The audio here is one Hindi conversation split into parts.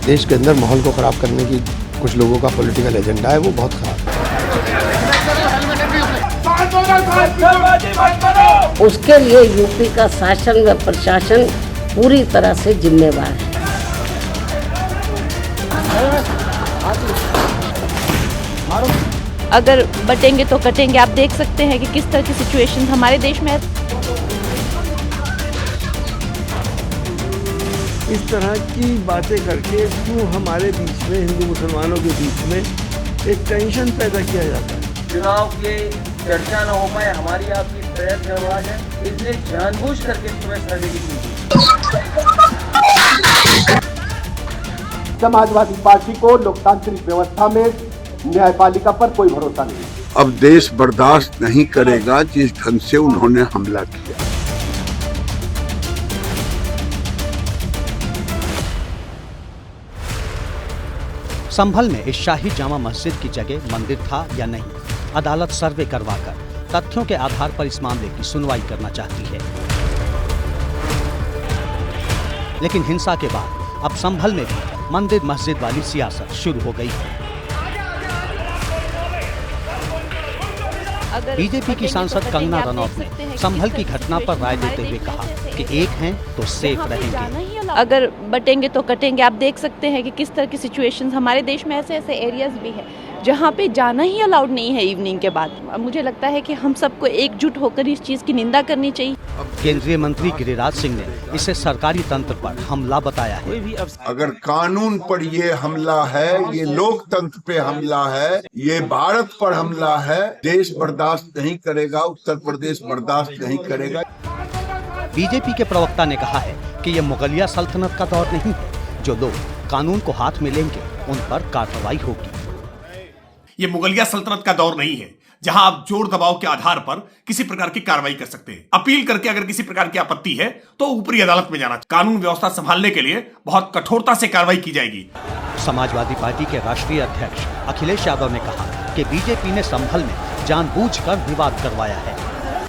देश के अंदर माहौल को ख़राब करने की कुछ लोगों का पॉलिटिकल एजेंडा है, वो बहुत ख़राब है। उसके लिए यूपी का शासन व प्रशासन पूरी तरह से जिम्मेवार है। अगर बटेंगे तो कटेंगे। आप देख सकते हैं कि किस तरह की सिचुएशन हमारे देश में है। इस तरह की बातें करके क्यों हमारे बीच में, हिंदू मुसलमानों के बीच में एक टेंशन पैदा किया जाता है। चुनाव के चर्चा न हो पाए, हमारी आपकी प्रयत्न आवाज है, इसलिए जानबूझ करके तुम्हें सर्वे की समाजवादी पार्टी को लोकतांत्रिक व्यवस्था में न्यायपालिका पर कोई भरोसा नहीं। अब देश बर्दाश्त नहीं करेगा जिस ढंग से उन्होंने हमला किया। संभल में इस शाही जामा मस्जिद की जगह मंदिर था या नहीं, अदालत सर्वे करवाकर तथ्यों के आधार पर इस मामले की सुनवाई करना चाहती है। लेकिन हिंसा के बाद अब संभल में भी मंदिर मस्जिद वाली सियासत शुरू हो गई है। बीजेपी की सांसद कंगना रनौत ने संभल की घटना पर राय देते हुए कहा कि एक हैं तो सेफ रहेंगे। अगर बटेंगे तो कटेंगे। आप देख सकते हैं कि किस तरह की सिचुएशंस हमारे देश में ऐसे एरियाज भी हैं जहाँ पे जाना ही अलाउड नहीं है इवनिंग के बाद। मुझे लगता है कि हम सबको एकजुट होकर इस चीज की निंदा करनी चाहिए। केंद्रीय मंत्री गिरिराज सिंह ने इसे सरकारी तंत्र पर हमला बताया है। अगर कानून पर ये हमला है, ये लोकतंत्र पे हमला है, ये भारत पर हमला है, देश बर्दाश्त नहीं करेगा, उत्तर प्रदेश बर्दाश्त नहीं करेगा। बीजेपी के प्रवक्ता ने कहा है कि ये मुगलिया सल्तनत का दौर नहीं है। जो लोग कानून को हाथ में लेंगे उन पर कार्रवाई होगी। ये मुगलिया सल्तनत का दौर नहीं है जहां आप जोर दबाव के आधार पर किसी प्रकार की कार्रवाई कर सकते हैं। अपील करके अगर किसी प्रकार की आपत्ति है तो ऊपरी अदालत में जाना। कानून व्यवस्था संभालने के लिए बहुत कठोरता से कार्रवाई की जाएगी। समाजवादी पार्टी के राष्ट्रीय अध्यक्ष अखिलेश यादव ने कहा कि बीजेपी ने संभल में जानबूझकर विवाद करवाया है।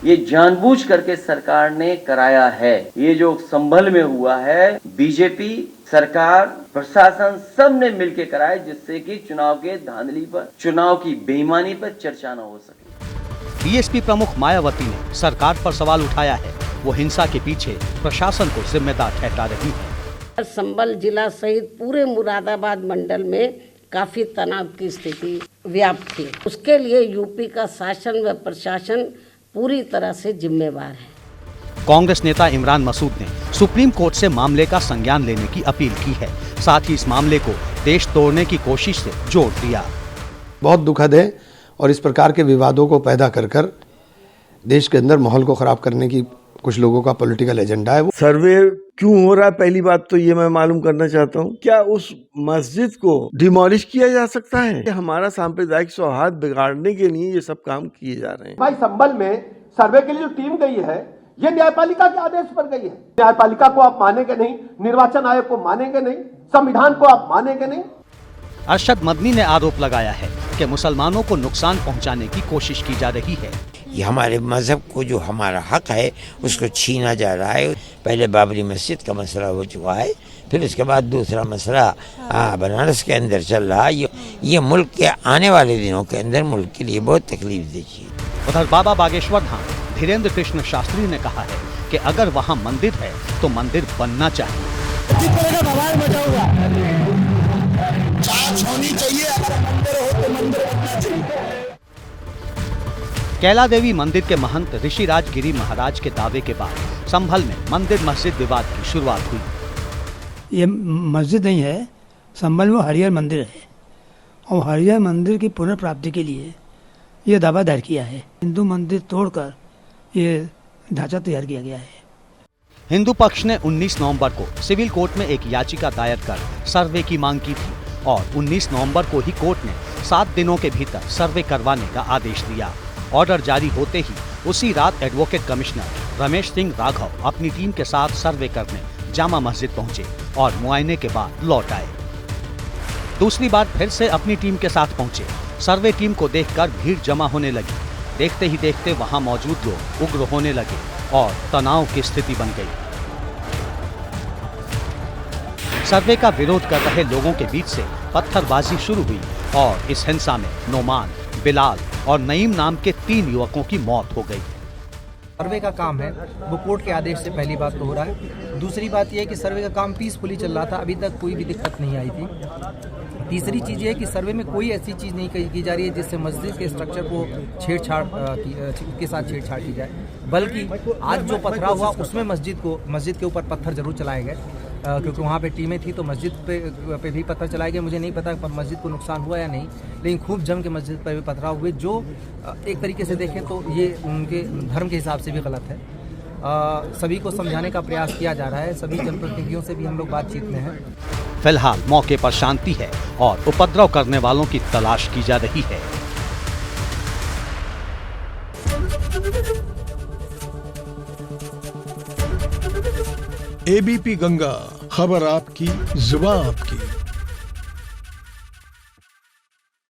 ये जानबूझ करके सरकार ने कराया है। ये जो संभल में हुआ है, बीजेपी सरकार प्रशासन सब ने मिलकर कराया, जिससे कि चुनाव के धांधली पर, चुनाव की बेईमानी पर चर्चा न हो सके। बीएसपी प्रमुख मायावती ने सरकार पर सवाल उठाया है। वो हिंसा के पीछे प्रशासन को जिम्मेदार ठहरा रही है। संभल जिला सहित पूरे मुरादाबाद मंडल में काफी तनाव की स्थिति व्याप्त थी। उसके लिए यूपी का शासन व प्रशासन पूरी तरह से जिम्मेवार है। कांग्रेस नेता इमरान मसूद ने सुप्रीम कोर्ट से मामले का संज्ञान लेने की अपील की है। साथ ही इस मामले को देश तोड़ने की कोशिश से जोड़ दिया। बहुत दुखद है और इस प्रकार के विवादों को पैदा कर देश के अंदर माहौल को ख़राब करने की कुछ लोगों का पॉलिटिकल एजेंडा है। सर्वे क्यों हो रहा है, पहली बात तो ये मैं मालूम करना चाहता हूँ। क्या उस मस्जिद को डिमोलिश किया जा सकता है? हमारा सांप्रदायिक सौहार्द बिगाड़ने के लिए ये सब काम किए जा रहे हैं। भाई संभल में सर्वे के लिए जो टीम गई है, ये न्यायपालिका के आदेश पर गई है। न्यायपालिका को आप मानेंगे नहीं, निर्वाचन आयोग को मानेंगे नहीं, संविधान को आप मानेंगे नहीं। अरशद मदनी ने आरोप लगाया है कि मुसलमानों को नुकसान पहुंचाने की कोशिश की जा रही है। ये हमारे मजहब को, जो हमारा हक है, उसको छीना जा रहा है। पहले बाबरी मस्जिद का मसला हो चुका है, फिर उसके बाद दूसरा मसला बनारस के अंदर चल रहा है। ये मुल्क के आने वाले दिनों के अंदर मुल्क के लिए बहुत तकलीफ दे चीज़। उधर बाबा बागेश्वर धाम धीरेन्द्र कृष्ण शास्त्री ने कहा है कि अगर वहाँ मंदिर है तो मंदिर बनना चाहिए। कैला देवी मंदिर के महंत ऋषिराज गिरी महाराज के दावे के बाद संभल में मंदिर मस्जिद विवाद की शुरुआत हुई। ये मस्जिद नहीं है, संभल में हरिहर मंदिर है और हरिहर मंदिर की पुनर्प्राप्ति के लिए ये दावा दायर किया है। हिंदू मंदिर तोड़कर ये ढांचा तैयार किया गया है। हिंदू पक्ष ने 19 नवंबर को सिविल कोर्ट में एक याचिका दायर कर सर्वे की मांग की थी और 19 नवंबर को ही कोर्ट ने 7 दिनों के भीतर सर्वे करवाने का आदेश दिया। ऑर्डर जारी होते ही उसी रात एडवोकेट कमिश्नर रमेश सिंह राघव अपनी टीम के साथ सर्वे करने जामा मस्जिद पहुंचे और मुआयने के बाद लौट आए। दूसरी बार फिर से अपनी टीम के साथ पहुंचे। सर्वे टीम को देखकर भीड़ जमा होने लगी। देखते ही देखते वहां मौजूद लोग उग्र होने लगे और तनाव की स्थिति बन गई। सर्वे का विरोध कर रहे लोगों के बीच से पत्थरबाजी शुरू हुई और इस हिंसा में नोमान, बिलाल और नईम नाम के 3 युवकों की मौत हो गई। सर्वे का काम है वो कोर्ट के आदेश से पहली बात तो हो रहा है। दूसरी बात यह है कि सर्वे का काम पीसफुली चल रहा था, अभी तक कोई भी दिक्कत नहीं आई थी। तीसरी चीज़ ये है कि सर्वे में कोई ऐसी चीज़ नहीं की जा रही है जिससे मस्जिद के स्ट्रक्चर को छेड़छाड़ के साथ छेड़छाड़ की जाए, बल्कि आज जो पथराव हुआ उसमें मस्जिद के ऊपर पत्थर जरूर चलाए गए, क्योंकि वहाँ पे टीमें थी तो मस्जिद पे भी पत्थर चलाए गए। मुझे नहीं पता पर मस्जिद को नुकसान हुआ या नहीं, लेकिन खूब जम के मस्जिद पर भी पथराव हुए, जो एक तरीके से देखें तो ये उनके धर्म के हिसाब से भी गलत है। सभी को समझाने का प्रयास किया जा रहा है, सभी जनप्रतिनिधियों से भी हम लोग बातचीत में हैं। फिलहाल मौके पर शांति है और उपद्रव करने वालों की तलाश की जा रही है। एबीपी गंगा, खबर आपकी, जुबान आपकी।